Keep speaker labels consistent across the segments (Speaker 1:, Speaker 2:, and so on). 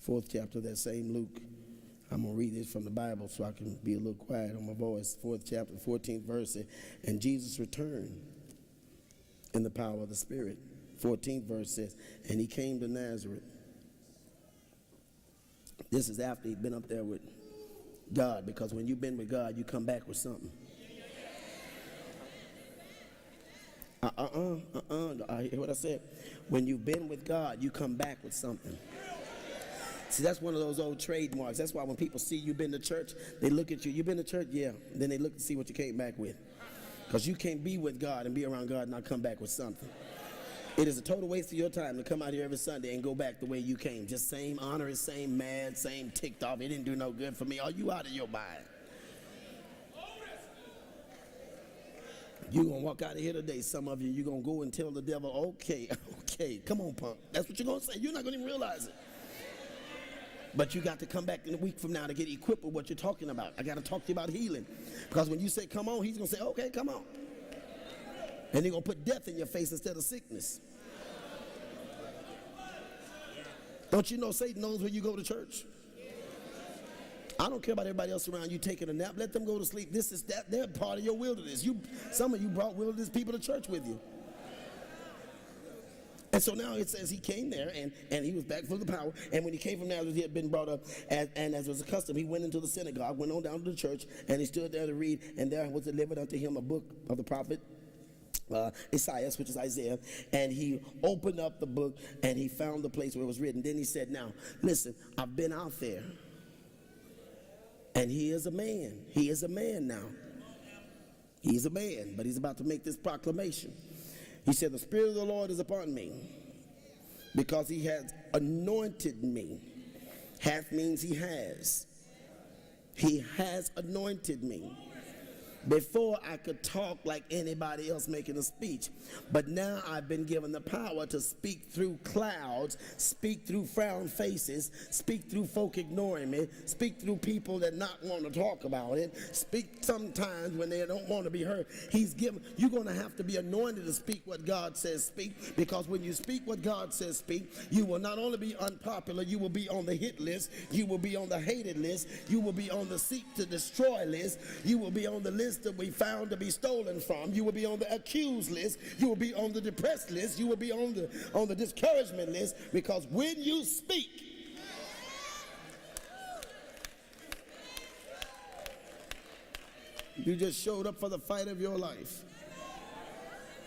Speaker 1: 4th chapter of that same Luke. I'm going to read this from the Bible so I can be a little quiet on my voice. 4th chapter, 14th verse. And Jesus returned in the power of the Spirit. 14th verse says, and he came to Nazareth. This is after he'd been up there with God, because when you've been with God, you come back with something. I hear what I said. When you've been with God, you come back with something. See, that's one of those old trademarks. That's why when people see you've been to church, they look at you. You've been to church? Yeah. Then they look to see what you came back with. Because you can't be with God and be around God and not come back with something. It is a total waste of your time to come out here every Sunday and go back the way you came. Just same honoring, same mad, same ticked off. It didn't do no good for me. Are you out of your mind? You're going to walk out of here today, some of you, you're going to go and tell the devil, okay, come on, punk. That's what you're going to say. You're not going to even realize it. But you got to come back in a week from now to get equipped with what you're talking about. I got to talk to you about healing. Because when you say, come on, he's going to say, okay, come on. And he's going to put death in your face instead of sickness. Don't you know Satan knows when you go to church? I don't care about everybody else around you taking a nap. Let them go to sleep. This is that. They're part of your wilderness. Some of you brought wilderness people to church with you. And so now it says he came there and he was back full of the power. And when he came from Nazareth, he had been brought up. And as was a custom, he went into the synagogue, went on down to the church, and he stood there to read. And there was delivered unto him a book of the prophet Isaiah, which is Isaiah. And he opened up the book and he found the place where it was written. Then he said, now, listen, I've been out there. And he is a man. He is a man now. He's a man, but he's about to make this proclamation. He said, the Spirit of the Lord is upon me because he has anointed me. Hath means he has. He has anointed me. Before I could talk like anybody else making a speech. But now I've been given the power to speak through clouds, speak through frown faces, speak through folk ignoring me, speak through people that not want to talk about it, speak sometimes when they don't want to be heard. You're going to have to be anointed to speak what God says speak, because when you speak what God says speak, you will not only be unpopular, you will be on the hit list, you will be on the hated list, you will be on the seek to destroy list, you will be on the list that we found to be stolen from. You will be on the accused list. You will be on the depressed list. You will be on the discouragement list, because when you speak, you just showed up for the fight of your life.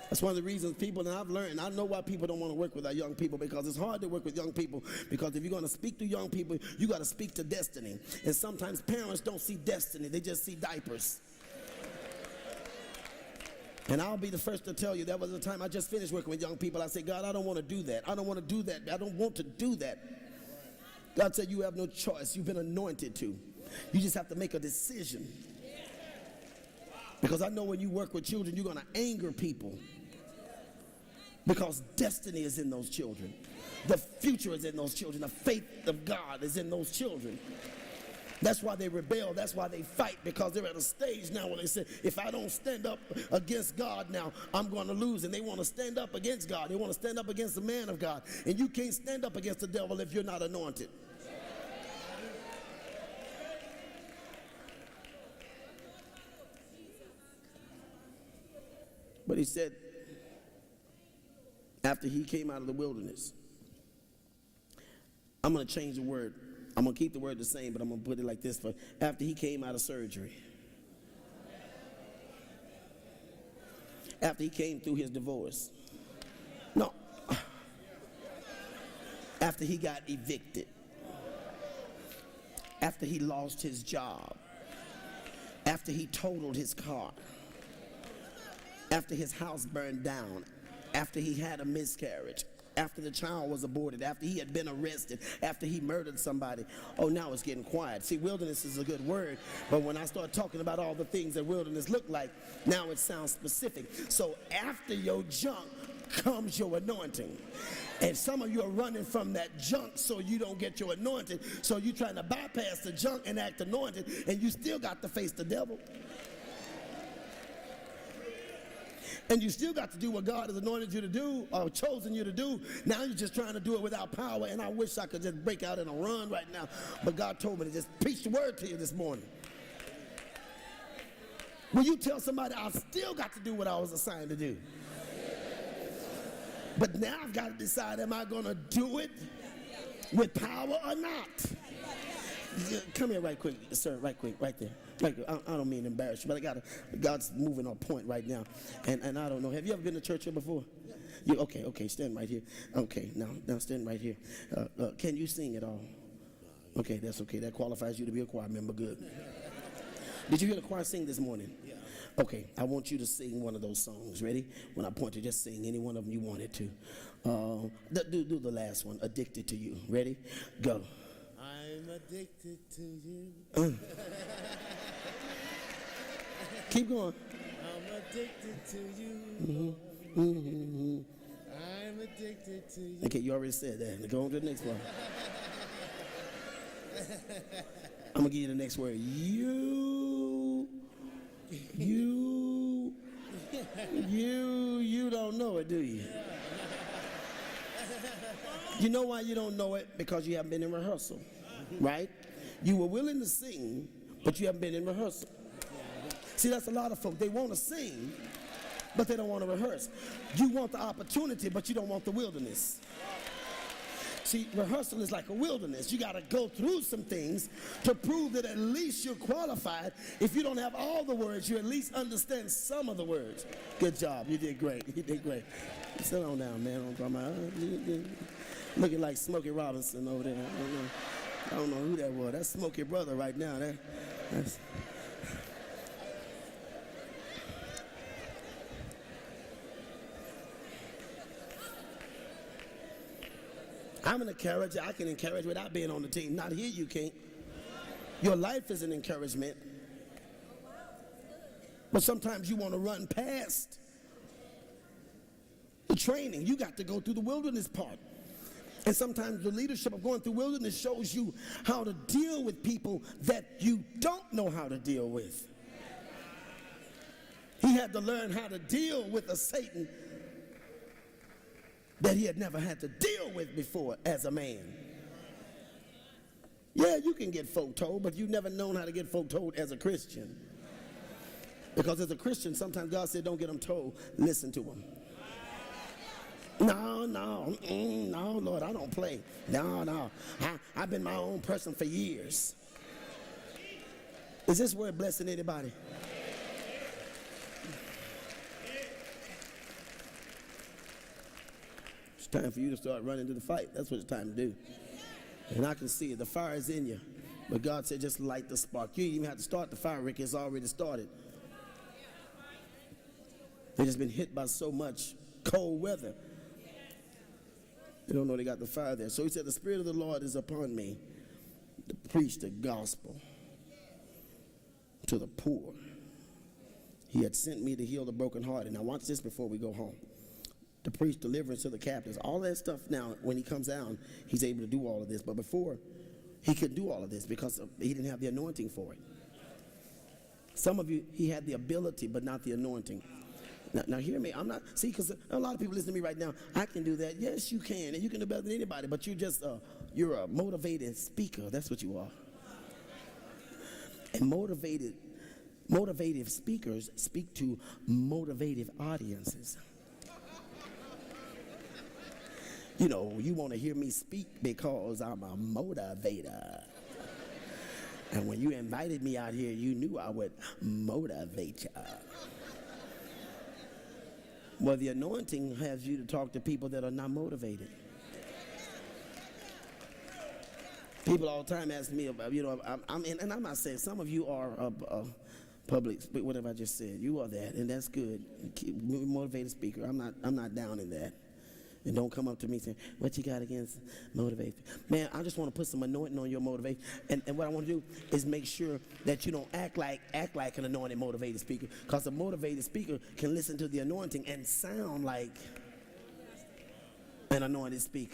Speaker 1: That's one of the reasons people, and I've learned, I know why people don't want to work with our young people, because it's hard to work with young people, because if you're going to speak to young people, you got to speak to destiny. And sometimes parents don't see destiny, they just see diapers. And I'll be the first to tell you, there was a time I just finished working with young people. I said, God, I don't want to do that. I don't want to do that. I don't want to do that. God said, you have no choice. You've been anointed to. You just have to make a decision. Because I know when you work with children, you're going to anger people. Because destiny is in those children. The future is in those children. The faith of God is in those children. That's why they rebel. That's why they fight, because they're at a stage now where they say, if I don't stand up against God now, I'm going to lose. And they want to stand up against God. They want to stand up against the man of God. And you can't stand up against the devil if you're not anointed. But he said, after he came out of the wilderness, I'm going to change the word. I'm going to keep the word the same, but I'm going to put it like this. After he came out of surgery. After he came through his divorce. No. After he got evicted. After he lost his job. After he totaled his car. After his house burned down. After he had a miscarriage. After the child was aborted, after he had been arrested, after he murdered somebody. Oh, now it's getting quiet. See, wilderness is a good word, but when I start talking about all the things that wilderness look like, now it sounds specific. So after your junk comes your anointing. And some of you are running from that junk so you don't get your anointing. So you're trying to bypass the junk and act anointed, and you still got to face the devil. And you still got to do what God has anointed you to do or chosen you to do. Now you're just trying to do it without power. And I wish I could just break out in a run right now. But God told me to just preach the word to you this morning. Will you tell somebody, I still got to do what I was assigned to do? But now I've got to decide, am I going to do it with power or not? Come here right quick, sir, right quick, right there. Right quick. I don't mean to embarrass you, but God's moving on point right now. And I don't know, have you ever been to church here before? You, okay, stand right here. Okay, now stand right here. Can you sing at all? Okay, that's okay. That qualifies you to be a choir member. Good. Did you hear the choir sing this morning? Okay, I want you to sing one of those songs. Ready? When I point to, just sing any one of them you wanted to. Do the last one, Addicted to You. Ready? Go.
Speaker 2: I'm addicted to you.
Speaker 1: Keep going.
Speaker 2: I'm addicted to you. I'm addicted to you.
Speaker 1: Okay, you already said that. Go on to the next one. I'm going to give you the next word. You don't know it, do you? You know why you don't know it? Because you haven't been in rehearsal, right? You were willing to sing, but you haven't been in rehearsal. See, that's a lot of folk. They want to sing, but they don't want to rehearse. You want the opportunity, but you don't want the wilderness. See, rehearsal is like a wilderness. You got to go through some things to prove that at least you're qualified. If you don't have all the words, you at least understand some of the words. Good job. You did great. You did great. Sit on down, man. Looking like Smokey Robinson over there. I don't know who that was. That's Smokey brother right now. That's I'm an encourager. I can encourage without being on the team. Not here, you can't. Your life is an encouragement. But sometimes you want to run past the training. You got to go through the wilderness part. And sometimes the leadership of going through wilderness shows you how to deal with people that you don't know how to deal with. He had to learn how to deal with a Satan that he had never had to deal with before as a man. Yeah, you can get folk told, but you've never known how to get folk told as a Christian. Because as a Christian, sometimes God said, don't get them told, listen to them. No, Lord, I don't play. No. I've been my own person for years. Is this word blessing anybody? It's time for you to start running to the fight. That's what it's time to do. And I can see it. The fire is in you. But God said just light the spark. You didn't even have to start the fire, Rick. It's already started. They just been hit by so much cold weather. They don't know they got the fire there. So he said, the Spirit of the Lord is upon me to preach the gospel to the poor. He had sent me to heal the brokenhearted. Now watch this before we go home. To preach deliverance to the captives. All that stuff now, when he comes down, he's able to do all of this. But before, he couldn't do all of this because he didn't have the anointing for it. Some of you, he had the ability, but not the anointing. Now hear me. I'm not, see, because a lot of people listen to me right now. I can do that. Yes, you can. And you can do better than anybody. But you're a motivated speaker. That's what you are. And motivated speakers speak to motivated audiences. You know, you want to hear me speak because I'm a motivator. And when you invited me out here, you knew I would motivate you. Well, the anointing has you to talk to people that are not motivated. People all the time ask me about, and I'm not saying some of you are public, whatever I just said. You are that, and that's good. Keep motivated speaker. I'm not down in that. And don't come up to me saying, what you got against motivation? Man, I just want to put some anointing on your motivation. And what I want to do is make sure that you don't act like an anointed, motivated speaker. Because a motivated speaker can listen to the anointing and sound like an anointed speaker.